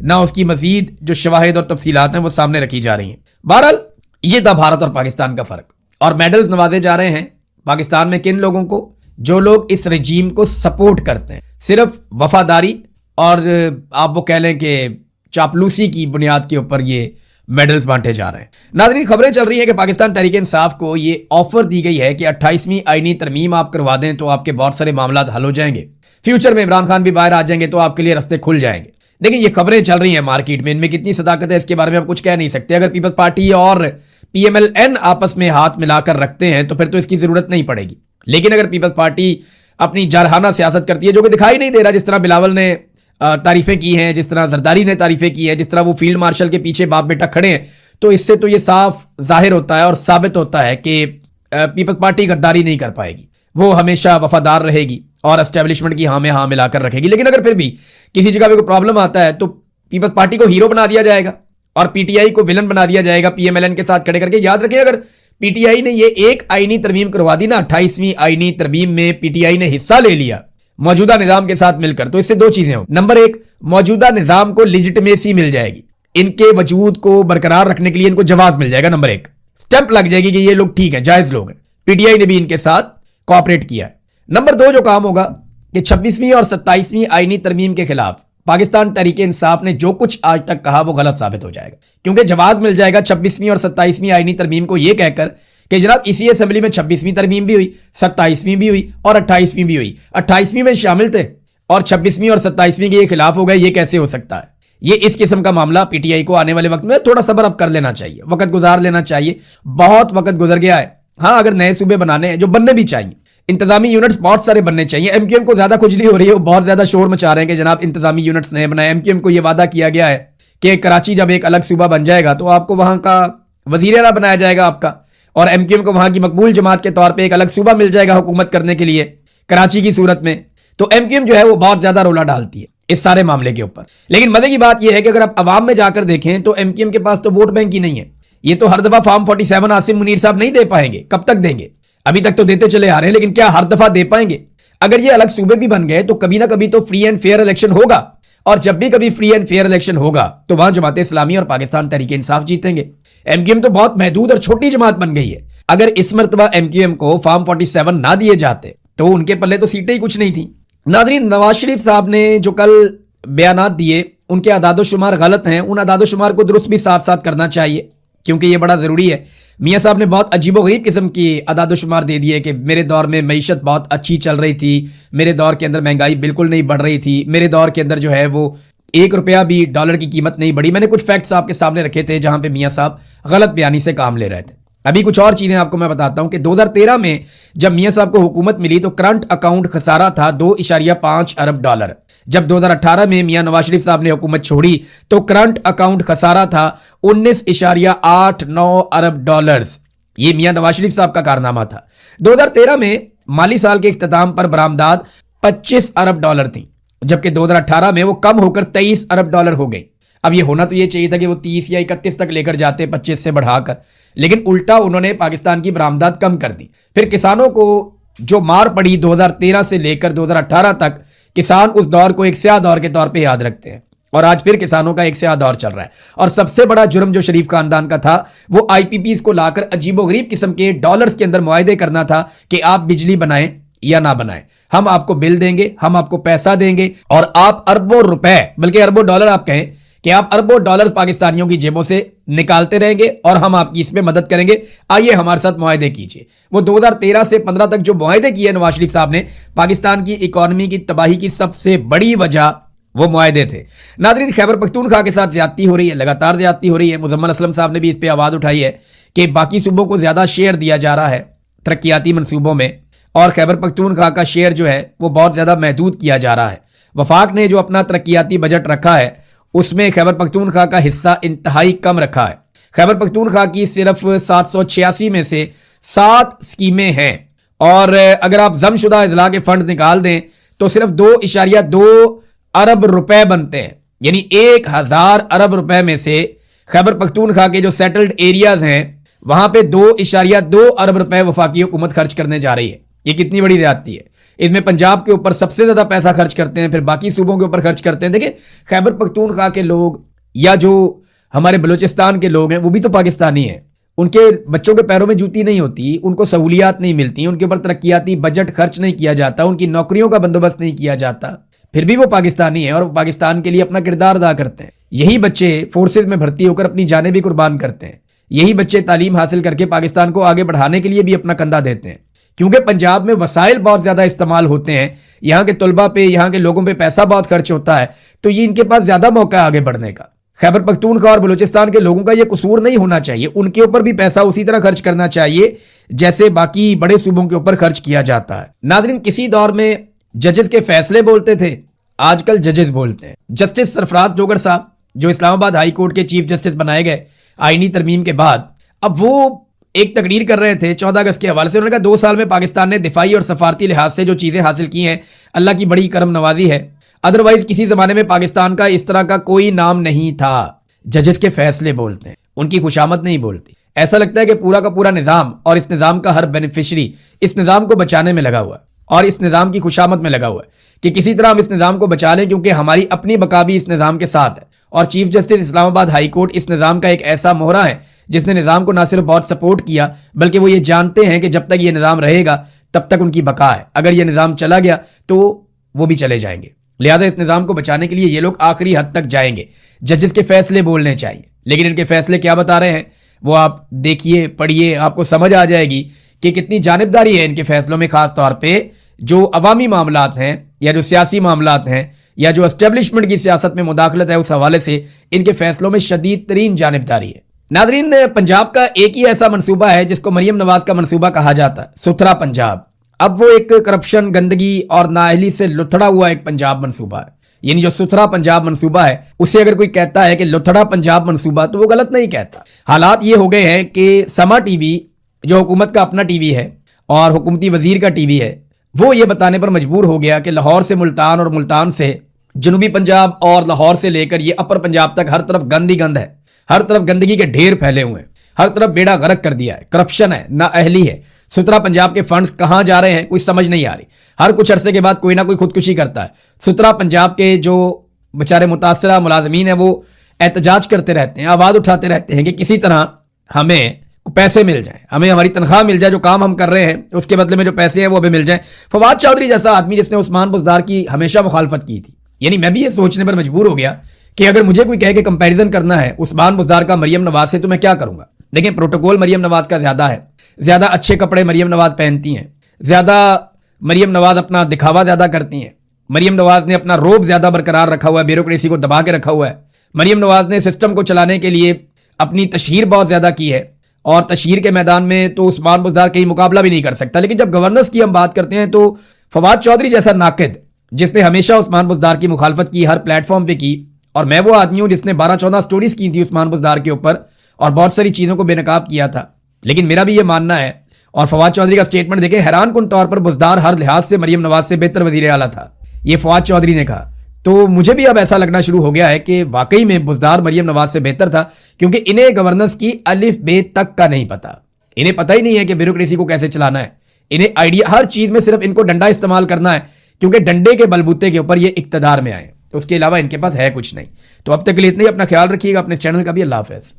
نہ اس کی مزید جو شواہد اور تفصیلات ہیں وہ سامنے رکھی جا رہی ہیں. بہرحال یہ تھا بھارت اور پاکستان کا فرق. اور میڈلز نوازے جا رہے ہیں پاکستان میں کن لوگوں کو؟ جو لوگ اس رجیم کو سپورٹ کرتے ہیں. صرف وفاداری اور آپ وہ کہہ لیں کہ چاپلوسی کی بنیاد کے اوپر یہ میڈلز بانٹے جا رہے ہیں. ناظرین خبریں چل رہی ہیں کہ پاکستان تحریک انصاف کو یہ آفر دی گئی ہے کہ 28ویں آئینی ترمیم آپ کروا دیں تو آپ کے بہت سارے معاملات حل ہو جائیں گے. فیوچر میں عمران خان بھی باہر آ جائیں گے تو آپ کے لیے رستے کھل جائیں گے. لیکن یہ خبریں چل رہی ہیں مارکیٹ میں، ان میں کتنی صداقت ہے اس کے بارے میں ہم کچھ کہہ نہیں سکتے. اگر پیپلز پارٹی اور پی ایم ایل این آپس میں ہاتھ ملا کر رکھتے ہیں تو پھر تو اس کی ضرورت نہیں پڑے گی. لیکن اگر پیپلز پارٹی اپنی جارحانہ سیاست کرتی ہے، جو کہ دکھائی نہیں دے رہا، جس طرح بلاول نے تعریفیں کی ہیں، جس طرح زرداری نے تعریفیں کی ہیں، جس طرح وہ فیلڈ مارشل کے پیچھے باپ بیٹا کھڑے ہیں، تو اس سے تو یہ صاف ظاہر ہوتا ہے اور ثابت ہوتا ہے کہ پیپلز پارٹی غداری نہیں کر پائے گی. وہ ہمیشہ وفادار رہے گی اور اسٹیبلشمنٹ کی ہاں میں ہاں ملا کر رکھے گی. لیکن اگر پھر بھی کسی جگہ پہ کوئی پرابلم آتا ہے تو پیپلز پارٹی کو ہیرو بنا دیا جائے گا اور پی ٹی آئی کو ولن بنا دیا جائے گا پی ایم ایل این کے ساتھ کھڑے کر کے. یاد رکھیں اگر پی ٹی آئی نے یہ ایک آئینی ترمیم کروا دی نا، 28ویں آئینی ترمیم میں پی ٹی آئی نے حصہ لے لیا موجودہ نظام کے ساتھ مل کر، تو اس سے دو چیزیں ہوں. نمبر ایک، موجودہ نظام کو لیجٹمیسی مل جائے گی، ان کے وجود کو برقرار رکھنے کے لیے ان کو جواز مل جائے گا. نمبر ایک، سٹیمپ لگ جائے گی کہ یہ لوگ ٹھیک ہیں، جائز لوگ ہیں. پی ٹی آئی نے بھی ان کے ساتھ کوآپریٹ کیا ہے. نمبر دو جو کام ہوگا کہ 26ویں اور 27ویں آئینی ترمیم کے خلاف پاکستان تحریک انصاف نے جو کچھ آج تک کہا وہ غلط ثابت ہو جائے گا، کیونکہ جواز مل جائے گا 26ویں اور 27ویں آئینی ترمیم کو یہ کہہ کر کہ جناب اسی اسمبلی میں 26ویں ترمیم بھی ہوئی، 27ویں بھی ہوئی اور 28ویں بھی ہوئی. 28ویں میں شامل تھے اور 26ویں اور 27ویں کے یہ خلاف ہو گئے. یہ کیسے ہو سکتا ہے؟ یہ اس قسم کا معاملہ پی ٹی آئی کو آنے والے وقت میں تھوڑا صبر اب کر لینا چاہیے، وقت گزار لینا چاہیے. بہت وقت گزر گیا ہے. ہاں اگر نئے صوبے بنانے ہیں جو بننے بھی چاہیے، انتظامی یونٹس بہت سارے بننے چاہیے. ایم کیو ایم کو زیادہ کھجلی ہو رہی ہے، وہ بہت زیادہ شور مچا رہے ہیں کہ جناب انتظامی یونٹس نئے بنائے. ایم کیو ایم کو یہ وعدہ کیا گیا ہے کہ کراچی جب ایک الگ صوبہ بن جائے گا تو آپ کو وہاں کا وزیر اعلیٰ بنایا جائے گا آپ کا، اور ایم کیو ایم کو وہاں کی مقبول جماعت کے طور پہ ایک الگ صوبہ مل جائے گا حکومت کرنے کے لیے کراچی کی صورت میں. تو ایم کیو ایم جو ہے وہ بہت زیادہ رولا ڈالتی ہے اس سارے معاملے کے اوپر. لیکن مزے کی بات یہ ہے کہ اگر آپ عوام میں جا کر دیکھیں تو ایم کیو ایم کے پاس تو ووٹ بینک ہی نہیں ہے. یہ تو ہر دفعہ فارم 47 عاصم منیر صاحب نہیں دے پائیں گے. کب تک دیں گے؟ ابھی تک تو دیتے چلے آ رہے ہیں، لیکن کیا ہر دفعہ دے پائیں گے؟ اگر یہ الگ صوبے بھی بن گئے تو کبھی نہ کبھی تو فری اینڈ فیئر الیکشن ہوگا، اور جب بھی کبھی فری اینڈ فیئر الیکشن ہوگا تو وہاں جماعت اسلامی اور پاکستان تحریک انصاف جیتیں گے. ایم کیو ایم تو بہت محدود اور چھوٹی جماعت بن گئی ہے. اگر اس مرتبہ ایم کیو ایم کو فارم 47 نہ دیے جاتے تو ان کے پلے تو سیٹیں ہی کچھ نہیں تھیں. ناظرین نواز شریف صاحب نے جو کل بیانات دیے ان کے اعداد و شمار غلط ہیں. ان اعداد و شمار کو درست بھی ساتھ ساتھ کرنا چاہیے کیونکہ یہ بڑا ضروری ہے. میاں صاحب نے بہت عجیب و غریب قسم کی اعداد و شمار دے دیے کہ میرے دور میں معیشت بہت اچھی چل رہی تھی، میرے دور کے اندر مہنگائی بالکل نہیں بڑھ رہی تھی، میرے دور کے اندر جو ہے وہ 1 روپیہ بھی ڈالر کی قیمت نہیں بڑھی. میں نے کچھ فیکٹس آپ کے سامنے رکھے تھے جہاں پہ میاں صاحب غلط بیانی سے کام لے رہے تھے. ابھی کچھ اور چیزیں آپ کو میں بتاتا ہوں کہ 2013 میں جب میاں صاحب کو حکومت ملی تو کرنٹ اکاؤنٹ خسارہ تھا 2.5 ارب ڈالر. جب 2018 میں میاں نواز شریف صاحب نے حکومت چھوڑی تو کرنٹ اکاؤنٹ خسارہ تھا 19.89 ارب ڈالرز. یہ میاں نواز شریف صاحب کا کارنامہ تھا. 2013 میں مالی سال کے اختتام پر برآمدات 25 ارب ڈالر تھیں، جبکہ 2018 میں وہ کم ہو کر 23 ارب ڈالر ہو گئی. اب یہ ہونا تو یہ چاہیے تھا کہ وہ 30 یا 31 تک لے کر جاتے 25 سے بڑھا کر، لیکن الٹا انہوں نے پاکستان کی برآمدات کم کر دی. پھر کسانوں کو جو مار پڑی 2013 سے لے کر 2018 تک، کسان اس دور کو ایک سیاہ دور کے طور پہ یاد رکھتے ہیں، اور آج پھر کسانوں کا ایک سیاہ دور چل رہا ہے. اور سب سے بڑا جرم جو شریف خاندان کا تھا وہ آئی پی پیز کو لا کر عجیب و غریب قسم کے ڈالرز کے اندر معاہدے کرنا تھا کہ آپ بجلی بنائیں یا نہ بنائیں، ہم آپ کو بل دیں گے، ہم آپ کو پیسہ دیں گے، اور آپ اربوں روپے بلکہ اربوں ڈالر آپ کہیں کہ آپ اربوں ڈالر پاکستانیوں کی جیبوں سے نکالتے رہیں گے اور ہم آپ کی اس میں مدد کریں گے، آئیے ہمارے ساتھ معاہدے کیجیے. وہ 2013 سے 15 تک جو معاہدے کیے نواز شریف صاحب نے، پاکستان کی اکانومی کی تباہی کی سب سے بڑی وجہ وہ معاہدے تھے. ناظرین خیبر پختونخوا کے ساتھ زیادتی ہو رہی ہے، لگاتار زیادتی ہو رہی ہے. مزمل اسلم صاحب نے بھی اس پہ آواز اٹھائی ہے کہ باقی صوبوں کو زیادہ شیئر دیا جا رہا ہے ترقیاتی منصوبوں میں، اور خیبر پختونخوا کا شیئر جو ہے وہ بہت زیادہ محدود کیا جا رہا ہے. وفاق نے جو اپنا ترقیاتی بجٹ رکھا ہے اس میں خیبر پختونخوا کا حصہ انتہائی کم رکھا ہے. خیبر پختونخوا کی صرف 786 میں سے 7 اسکیمیں ہیں، اور اگر آپ ضم شدہ اضلاع کے فنڈز نکال دیں تو صرف 2.2 ارب روپے بنتے ہیں. یعنی 1000 ارب روپے میں سے خیبر پختونخوا کے جو سیٹلڈ ایریاز ہیں وہاں پہ 2.2 ارب روپے وفاقی حکومت خرچ کرنے جا رہی ہے. یہ کتنی بڑی زیادتی ہے. اس میں پنجاب کے اوپر سب سے زیادہ پیسہ خرچ کرتے ہیں, پھر باقی صوبوں کے اوپر خرچ کرتے ہیں. دیکھیں خیبر پختونخوا کے لوگ یا جو ہمارے بلوچستان کے لوگ ہیں وہ بھی تو پاکستانی ہیں. ان کے بچوں کے پیروں میں جوتی نہیں ہوتی, ان کو سہولیات نہیں ملتی, ان کے اوپر ترقیاتی بجٹ خرچ نہیں کیا جاتا, ان کی نوکریوں کا بندوبست نہیں کیا جاتا, پھر بھی وہ پاکستانی ہیں اور وہ پاکستان کے لیے اپنا کردار ادا کرتے ہیں. یہی بچے فورسز میں بھرتی ہو کر اپنی جانیں بھی قربان کرتے ہیں. یہی بچے تعلیم حاصل کر کے پاکستان کو آگے بڑھانے کے لیے بھی اپنا کندھا دیتے ہیں. کیونکہ پنجاب میں وسائل بہت زیادہ استعمال ہوتے ہیں, یہاں کے طلبہ پہ, یہاں کے لوگوں پہ پیسہ بہت خرچ ہوتا ہے, تو یہ ان کے پاس زیادہ موقع ہے آگے بڑھنے کا. خیبر پختونخوا اور بلوچستان کے لوگوں کا یہ قصور نہیں ہونا چاہیے, ان کے اوپر بھی پیسہ اسی طرح خرچ کرنا چاہیے جیسے باقی بڑے صوبوں کے اوپر خرچ کیا جاتا ہے. ناظرین, کسی دور میں ججز کے فیصلے بولتے تھے, آج کل ججز بولتے ہیں. جسٹس سرفراز جوگر صاحب جو اسلام آباد ہائی کورٹ کے چیف جسٹس بنائے گئے آئینی ترمیم کے بعد, اب وہ ایک تقریر کر رہے تھے 14 اگست کے حوالے سے. انہوں نے کہا 2 سال میں پاکستان نے دفاعی اور سفارتی لحاظ سے جو چیزیں حاصل کی ہیں اللہ کی بڑی کرم نوازی ہے, ادروائز کسی زمانے میں پاکستان کا اس طرح کا کوئی نام نہیں تھا. ججز کے فیصلے بولتے ہیں, ان کی خوشامد نہیں بولتی. ایسا لگتا ہے کہ پورا کا پورا نظام اور اس نظام کا ہر بینیفیشری اس نظام کو بچانے میں لگا ہوا ہے اور اس نظام کی خوشامد میں لگا ہوا ہے کہ کسی طرح ہم اس نظام کو بچا لیں, کیونکہ ہماری اپنی بقا بھی اس نظام کے ساتھ ہے. اور چیف جسٹس اسلام آباد ہائی کورٹ اس نظام کا ایک ایسا مہرہ ہے جس نے نظام کو نہ صرف بہت سپورٹ کیا بلکہ وہ یہ جانتے ہیں کہ جب تک یہ نظام رہے گا تب تک ان کی بقا ہے, اگر یہ نظام چلا گیا تو وہ بھی چلے جائیں گے. لہذا اس نظام کو بچانے کے لیے یہ لوگ آخری حد تک جائیں گے. ججز کے فیصلے بولنے چاہیے, لیکن ان کے فیصلے کیا بتا رہے ہیں وہ آپ دیکھیے, پڑھیے, آپ کو سمجھ آ جائے گی کہ کتنی جانبداری ہے ان کے فیصلوں میں, خاص طور پہ جو عوامی معاملات ہیں یا جو سیاسی معاملات ہیں یا جو اسٹیبلشمنٹ کی سیاست میں مداخلت ہے, اس حوالے سے ان کے فیصلوں میں شدید ترین جانبداری ہے. ناظرین, پنجاب کا ایک ہی ایسا منصوبہ ہے جس کو مریم نواز کا منصوبہ کہا جاتا ہے, ستھرا پنجاب. اب وہ ایک کرپشن, گندگی اور نااہلی سے لتھڑا ہوا ایک پنجاب منصوبہ ہے. یعنی جو ستھرا پنجاب منصوبہ ہے اسے اگر کوئی کہتا ہے کہ لتھڑا پنجاب منصوبہ تو وہ غلط نہیں کہتا. حالات یہ ہو گئے ہیں کہ سما ٹی وی جو حکومت کا اپنا ٹی وی ہے اور حکومتی وزیر کا ٹی وی ہے, وہ یہ بتانے پر مجبور ہو گیا کہ لاہور سے ملتان اور ملتان سے جنوبی پنجاب اور لاہور سے لے کر یہ اپر پنجاب تک ہر طرف گند ہی گند ہے, ہر طرف گندگی کے ڈھیر پھیلے ہوئے ہیں, ہر طرف بیڑا غرق کر دیا ہے, کرپشن ہے, نااہلی ہے. ستھرا پنجاب کے فنڈز کہاں جا رہے ہیں کوئی سمجھ نہیں آ رہی, ہر کچھ عرصے کے بعد کوئی نہ کوئی خودکشی کرتا ہے. ستھرا پنجاب کے جو بیچارے متاثرہ ملازمین ہیں وہ احتجاج کرتے رہتے ہیں, آواز اٹھاتے رہتے ہیں کہ کسی طرح ہمیں پیسے مل جائیں, ہمیں ہماری تنخواہ مل جائے, جو کام ہم کر رہے ہیں اس کے بدلے میں جو پیسے ہیں وہ بھی مل جائیں. فواد چودھری جیسا آدمی جس نے عثمان بزدار کی ہمیشہ مخالفت کی تھی, یعنی میں بھی یہ سوچنے پر مجبور ہو گیا کہ اگر مجھے کوئی کہے کہ کمپیریزن کرنا ہے عثمان بزدار کا مریم نواز سے تو میں کیا کروں گا. دیکھیں پروٹوکول مریم نواز کا زیادہ ہے, زیادہ اچھے کپڑے مریم نواز پہنتی ہیں, زیادہ مریم نواز اپنا دکھاوا زیادہ کرتی ہیں, مریم نواز نے اپنا روب زیادہ برقرار رکھا ہوا ہے, بیوروکریسی کو دبا کے رکھا ہوا ہے. مریم نواز نے سسٹم کو چلانے کے لیے اپنی تشہیر بہت زیادہ کی ہے, اور تشہیر کے میدان میں تو عثمان بزدار کہیں مقابلہ بھی نہیں کر سکتا. لیکن جب گورننس کی ہم بات کرتے ہیں تو فواد چودھری جیسا ناقد جس نے ہمیشہ عثمان بزدار کی مخالفت کی, ہر پلیٹ فارم پہ کی, اور میں وہ آدمی ہوں جس نے 12-14 سٹوریز کی تھی عثمان بزدار کے اوپر اور بہت ساری چیزوں کو بے نقاب کیا تھا. لیکن میرا بھی یہ ماننا ہے, اور فواد چودھری کا سٹیٹمنٹ دیکھیں, حیران کن طور پر بزدار ہر لحاظ سے مریم نواز سے بہتر وزیر اعلیٰ تھا, یہ فواد چودھری نے کہا. تو مجھے بھی اب ایسا لگنا شروع ہو گیا ہے کہ واقعی میں بزدار مریم نواز سے بہتر تھا, کیونکہ انہیں گورننس کی الف بے تک کا نہیں پتا, انہیں پتہ ہی نہیں ہے کہ بیوروکریسی کو کیسے چلانا ہے. انہیں آئیڈیا, ہر چیز میں صرف ان کو ڈنڈا استعمال کرنا ہے, کیونکہ ڈنڈے کے بلبوتے کے اوپر یہ اقتدار میں آئے, اس کے علاوہ ان کے پاس ہے کچھ نہیں. تو اب تک کے لیے اتنا ہی, اپنا خیال رکھیے گا, اپنے چینل کا بھی. اللہ حافظ.